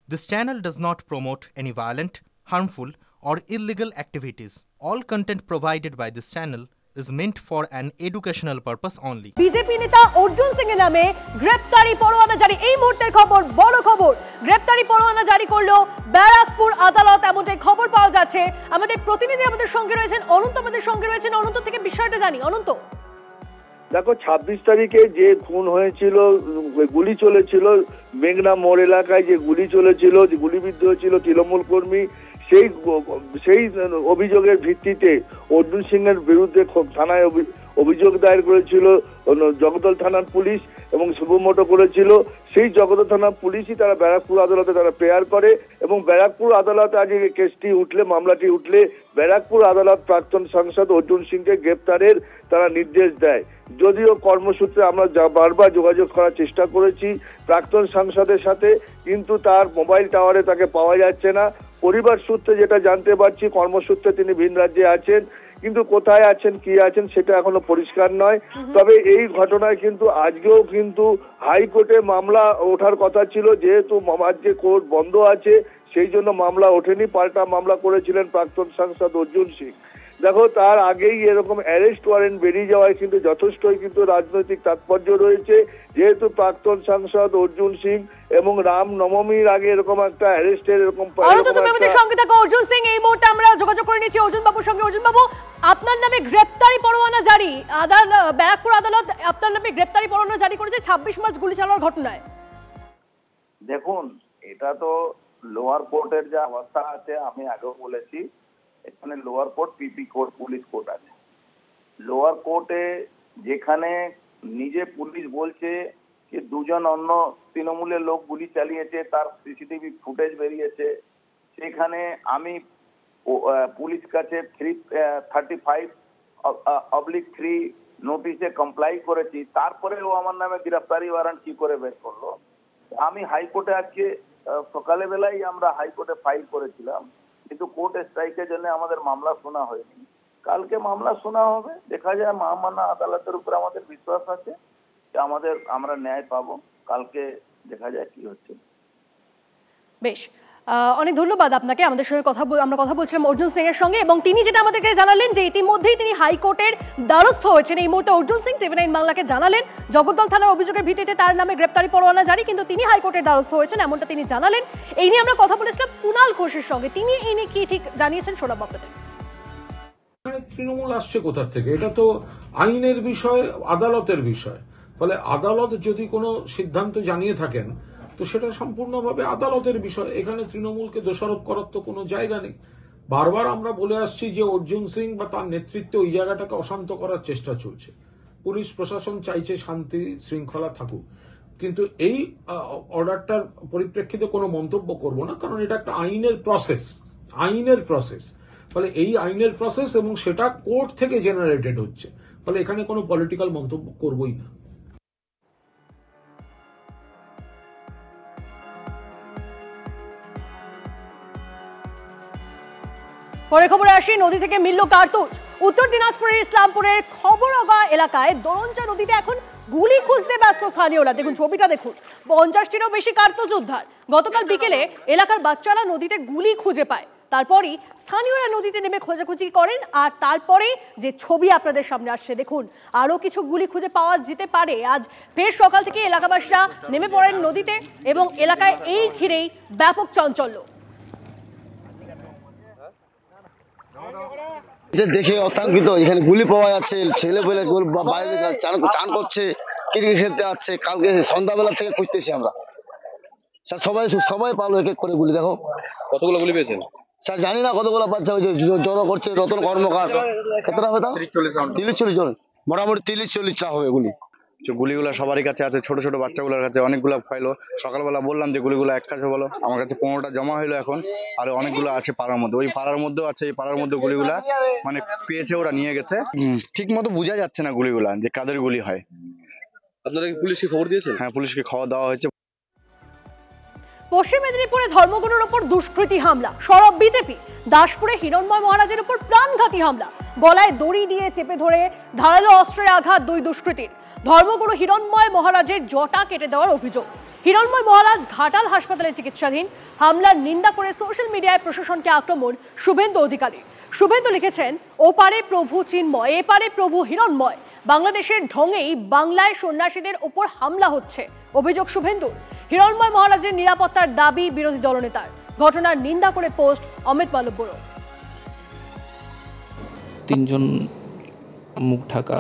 This channel does not promote any violent, harmful, or illegal activities. All content provided by this channel is meant for an educational purpose only. BJP নেতা অর্জুন সিং এর নামে গ্রেফতারি পরোয়ানা জারি। এই মুহূর্তের খবর, বড় খবর, গ্রেফতারি পরোয়ানা জারি করলো ব্যারাকপুর আদালত, এমনটাই খবর পাওয়া যাচ্ছে। আমাদের প্রতিনিধি আমাদের সঙ্গে রয়েছেন অনন্ত, আমাদের সঙ্গে রয়েছেন অনন্ত থেকে বিষয়টা জানি। অনন্ত, দেখো ২৬ তারিখে যে খুন হয়েছিল, গুলি চলেছিল মেঘনা মোড় এলাকায়, যে গুলি চলেছিল, যে গুলিবিদ্ধ হয়েছিল তৃণমূল কর্মী, সেই অভিযোগের ভিত্তিতে অর্জুন সিং এর বিরুদ্ধে থানায় অভিযোগ দায়ের করেছিল জগদল থানার পুলিশ এবং শুভমোটো করেছিল। সেই জগদল থানার পুলিশই তারা ব্যারাকপুর আদালতে তারা প্রেয়ার করে এবং ব্যারাকপুর আদালতে আজ কেসটি উঠলে, মামলাটি উঠলে ব্যারাকপুর আদালত প্রাক্তন সাংসদ অর্জুন সিংকে গ্রেপ্তারের তারা নির্দেশ দেয়। যদিও কর্মসূত্রে আমরা বারবার যোগাযোগ করার চেষ্টা করেছি প্রাক্তন সাংসদের সাথে, কিন্তু তার মোবাইল টাওয়ারে তাকে পাওয়া যাচ্ছে না। পরিবার সূত্রে যেটা জানতে পারছি, কর্মসূত্রে তিনি ভিন রাজ্যে আছেন, কিন্তু কোথায় আছেন, কি আছেন সেটা এখনো পরিষ্কার নয়। তবে এই ঘটনায় কিন্তু আজকেও কিন্তু হাইকোর্টে মামলা ওঠার কথা ছিল, যেহেতু রাজ্যে কোর্ট বন্ধ আছে সেই জন্য মামলা ওঠেনি। পাল্টা মামলা করেছিলেন প্রাক্তন সাংসদ অর্জুন সিং। দেখো, তার আগেই এরকম অ্যারেস্ট ওয়ারেন্ট বেরিয়ে যাওয়ায় কিন্তু যথেষ্টই কিন্তু রাজনৈতিক তাৎপর্য রয়েছে, যেহেতু প্রাক্তন সাংসদ অর্জুন সিং এবং রাম নবমীর আগে এরকম একটা অ্যারেস্টের এরকম। তুমি আমাদের সঙ্গে থাকো অর্জুন সিং, এই মুহূর্তে আমরা যোগাযোগ করে নিচ্ছি অর্জুন বাবুর সঙ্গে। অর্জুন বাবু, আপনার নামে গ্রেফতারি পরোয়ানা জারি, ব্যারাকপুর আদালত আপনার নামে গ্রেফতারি পরোয়ানা জারি করেছে ২৬ মার্চ গুলি চালানোর ঘটনায়। দেখুন, এটা তো লোয়ার কোর্টের যে অবস্থা আছে, আমি আগেও বলেছি এখানে লোয়ার কোর্ট, পিপি কোর্ট, পুলিশ কোর্ট আছে। লোয়ার কোর্টে যেখানে নিজে পুলিশ বলছে যে দুজন অন্য তৃণমূলের লোক গুলি চালিয়েছে, তার সিসিটিভি ফুটেজ বেরিয়েছে, সেখানে আমি পুলিশ কাছে 335/3 নোটিশে কমপ্লাই করেছি, তারপরেও আমার নামে গ্রেফতারি ওয়ারেন্ট কি করে বের করলো। আমি হাইকোর্টে আজকে সকালে বেলায় আমরা হাইকোর্টে ফাইল করেছিলাম, কিন্তু কোর্ট স্ট্রাইকের জন্য আমাদের মামলা শোনা হয়নি। কালকে মামলা শোনা হবে, দেখা যায়। মহামান্য আদালতের উপর আমাদের বিশ্বাস আছে যে আমরা ন্যায় পাবো। কালকে দেখা যায় কি হচ্ছে। বেশ, অনেক ধন্যবাদ আপনাকে। আমাদের সঙ্গে আমরা কথা বলছিলাম অর্জুন সিং এর সঙ্গে, এবং তিনি যেটা আমাদেরকে জানালেন যে ইতিমধ্যেই তিনি হাইকোর্টের দ্বারস্থ হয়েছেন। এই মুহূর্তে অর্জুন সিং টিভি9 বাংলাকে জানালেন জগদ্দল থানার অভিযোগের ভিত্তিতে তার নামে গ্রেপ্তারি পরোয়ানা জারি, কিন্তু তিনি হাইকোর্টের দ্বারস্থ হয়েছেন, এমনটা তিনি জানালেন। এই নিয়ে আমরা কথা বলেছিলাম কুণাল ঘোষের সঙ্গে, তিনি এই নিয়ে কি ঠিক জানিয়েছেন শোনাবো আপনাদের। তৃণমূল আসছে কোথা থেকে? এটা তো আইনের বিষয়, আদালতের বিষয়। ফলে আদালত যদি কোনো সিদ্ধান্ত জানিয়ে থাকেন তো সেটা সম্পূর্ণভাবে আদালতের বিষয়। এখানে তৃণমূলকে দোষারোপ করার তো কোনো জায়গা নেই। বারবার আমরা বলে আসছি যে অর্জুন সিং বা তার নেতৃত্বে ওই জায়গাটাকে অশান্ত করার চেষ্টা চলছে। পুলিশ প্রশাসন চাইছে শান্তি শৃঙ্খলা থাকুক, কিন্তু এই অর্ডারটার পরিপ্রেক্ষিতে কোনো মন্তব্য করব না, কারণ এটা একটা আইনের প্রসেস। ফলে এই আইনের প্রসেস এবং সেটা কোর্ট থেকে জেনারেটেড হচ্ছে, ফলে এখানে কোনো পলিটিক্যাল মন্তব্য করবই না। পরে খবরে আসি, নদী থেকে মিলল কার্তুজ। উত্তর দিনাজপুরের ইসলামপুরের খবরগা এলাকায় দরঞ্চা নদীতে এখন গুলি খুঁজতে ব্যস্ত স্থানীয়রা। দেখুন ছবিটা দেখুন, 50টিরও বেশি কার্তুজ উদ্ধার। গতকাল বিকেলে এলাকার বাচ্চারা নদীতে গুলি খুঁজে পায়, তারপরই স্থানীয়রা নদীতে নেমে খোঁজাখুঁজি করেন, আর তারপরে যে ছবি আপনাদের সামনে আসছে দেখুন, আরও কিছু গুলি খুঁজে পাওয়া যেতে পারে। আজ ফের সকাল থেকে এলাকাবাসীরা নেমে পড়েন নদীতে এবং এলাকায় এই ঘিরেই ব্যাপক চাঞ্চল্য। দেখে অত্যাঙ্কিত, এখানে গুলি পাওয়া যাচ্ছে, ছেলে পেলে বাইরে চান করছে, ক্রিকেট খেলতে আসছে। কালকে সন্ধ্যাবেলা থেকে খুঁজতেছি আমরা স্যার, সবাই পাবলো এক এক করে গুলি। দেখো কতগুলো গুলি পেয়েছেন স্যার, জানি না কতগুলো বাচ্চা হয়েছে, জড়ো করছে রতন কর্মকার। কতটা হবে? 30-40 জন, মোটামুটি 30-40টা হবে গুলি। গুলিগুলো সবারই কাছে আছে, ছোট ছোট বাচ্চাগুলোর কাছে অনেকগুলো পাইলো। সকালবেলা বললাম যে গুলিগুলো এক কাছে বলো, আমার কাছে 15টা জমা হইলো এখন, আর অনেকগুলো আছে পাড়ার মধ্যে। ওই পাড়ার মধ্যেও আছে, এই পাড়ার মধ্যে গুলিগুলা মানে পেয়েছে, ওরা নিয়ে গেছে। ঠিক মতো বোঝা যাচ্ছে না গুলিগুলা যে কাদের গুলি হয়। আপনারা কি পুলিশকে খবর দিয়েছেন? হ্যাঁ, পুলিশকে খবর দেওয়া হয়েছে। পশ্চিম মেদিনীপুরে ধর্মগুরুর উপর দুষ্কৃতী হামলা, সরব বিজেপি। দাসপুরে হিরণময় মহারাজের উপর প্রাণঘাতী হামলা, গলায় দড়ি দিয়ে চেপে ধরে ধারালো অস্ত্রের আঘাত দুই দুষ্কৃতীর। ধর্মগুরু হিরণময় মহারাজের জটা কেটে দেওয়ার অভিযোগ। হিরণময় মহারাজ ঘাটাল হাসপাতালে চিকিৎসাধীন। হামলার নিন্দা করে সোশ্যাল মিডিয়ায় প্রশাসনকে আক্রমণ শুভেন্দু অধিকারী। শুভেন্দু লিখেছেন, ওপারে প্রভু চিন্ময়, এপারে প্রভু হিরণময়। বাংলাদেশের ঢঙেই বাংলায় সন্ন্যাসীদের ওপর হামলা হচ্ছে, অভিযোগ শুভেন্দুর। হিরণময় মহারাজের নিরাপত্তার দাবি বিরোধী দলনেতার। ঘটনার নিন্দা করে পোস্ট অমিত মালব্যর। 3 জন মুখ ঢাকা,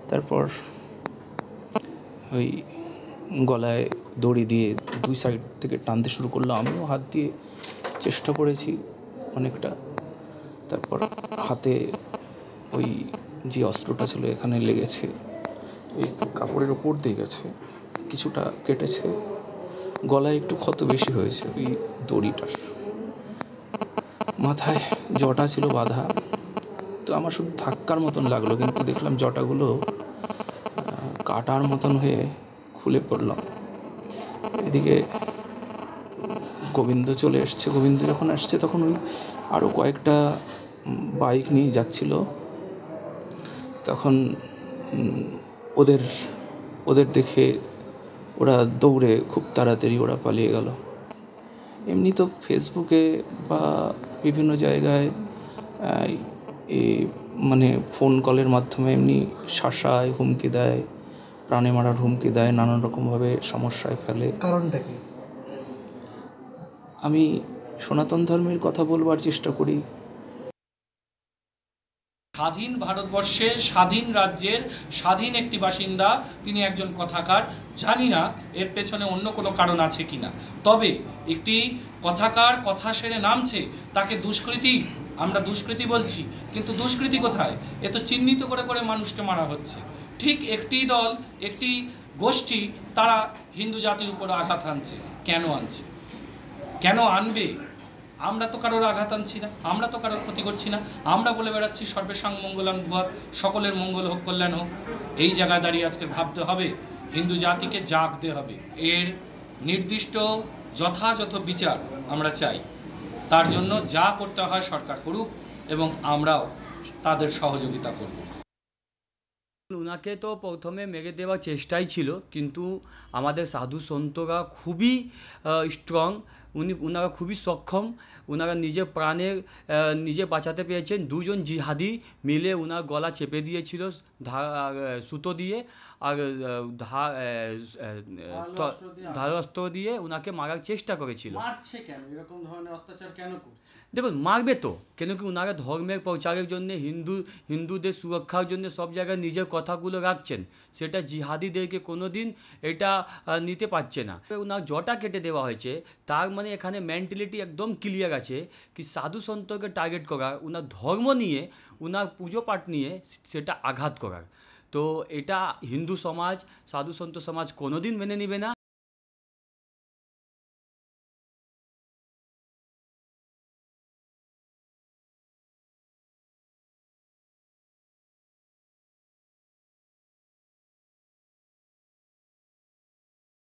তারপর ওই গলায় দড়ি দিয়ে 2 সাইড থেকে টানতে শুরু করলো। আমিও হাত দিয়ে চেষ্টা করেছি অনেকটা। তারপর হাতে ওই যে অস্ত্রটা ছিল এখানে লেগেছে, ওই কাপড়ের ওপর দিয়ে গেছে, কিছুটা কেটেছে, গলায় একটু ক্ষত বেশি হয়েছে ওই দড়িটার। মাথায় জটা ছিল বাঁধা, তো আমার শুধু ধাক্কার মতন লাগলো, কিন্তু দেখলাম জটাগুলো কাটার মতন হয়ে খুলে পড়লাম। এদিকে গোবিন্দ চলে এসছে। গোবিন্দ যখন আসছে তখন ওই আরও কয়েকটা বাইক নিয়ে যাচ্ছিল। তখন ওদের দেখে ওরা দৌড়ে খুব তাড়াতাড়ি ওরা পালিয়ে গেল। এমনি তো ফেসবুকে বা বিভিন্ন জায়গায় মানে ফোন কলের মাধ্যমে এমনি শাসায়, হুমকি দেয়, প্রাণে মারার হুমকি দেয়, নানান রকমভাবে সমস্যায় ফেলে। কারণটা কি? আমি সনাতন ধর্মের কথা বলবার চেষ্টা করি। স্বাধীন ভারতবর্ষের স্বাধীন রাজ্যের স্বাধীন একটি বাসিন্দা, তিনি একজন কথাকার। জানি না এর পেছনে অন্য কোনো কারণ আছে কিনা, তবে একটি কথাকার কথা সেরে নামছে, তাকে দুষ্কৃতী, আমরা দুষ্কৃতী বলছি, কিন্তু দুষ্কৃতী কোথায়? এ তো চিহ্নিত করে করে মানুষকে মারা হচ্ছে। ঠিক একটি দল, একটি গোষ্ঠী, তারা হিন্দু জাতির উপর আঘাত আনছে। কেন আনছে? কেন আনবে? আমরা তো কারোর আঘাত আনছি না, আমরা তো কারোর ক্ষতি করছি না। আমরা বলে বেড়াচ্ছি সর্বেষাং মঙ্গলাং ভুয়াৎ, সকলের মঙ্গল হোক, কল্যাণ হোক। এই জায়গায় দাঁড়িয়ে আজকে ভাবতে হবে, হিন্দু জাতিকে জাগতে হবে। এর নির্দিষ্ট যথাযথ বিচার আমরা চাই। তার জন্য যা করতে হয় সরকার করুক এবং আমরাও তাদের সহযোগিতা করব। ওনাকে তো প্রথমে মেরে দেওয়ার চেষ্টাই ছিল, কিন্তু আমাদের সাধু সন্তরা খুবই স্ট্রং, ওনারা খুবই সক্ষম। ওনারা নিজের প্রাণের নিজে বাঁচাতে পেরেছেন। 2 জন জিহাদি মিলে ওনার গলা চেপে দিয়েছিল সুতো দিয়ে, আর ধারাস্ত্র দিয়ে ওনাকে মারার চেষ্টা করেছিল। মারছে কেন? এরকম ধরনের অত্যাচার কেন করছে? দেখুন, মারবে তো, কেন কি ওনারা ধর্মের প্রচারের জন্য, হিন্দুদের সুরক্ষার জন্য সব জায়গায় নিজের কথাগুলো রাখছেন। সেটা জিহাদিদেরকে কোনো দিন এটা নিতে পারছে না। ওনার জটা কেটে দেওয়া হয়েছে, তার মানে এখানে মেন্টালিটি একদম ক্লিয়ার আছে কি সাধু সন্তকে টার্গেট করার, ওনার ধর্ম নিয়ে, ওনার পুজো পাঠ নিয়ে সেটা আঘাত করার। তো এটা হিন্দু সমাজ, সাধু সন্ত সমাজ কোনোদিন মেনে নেবে না।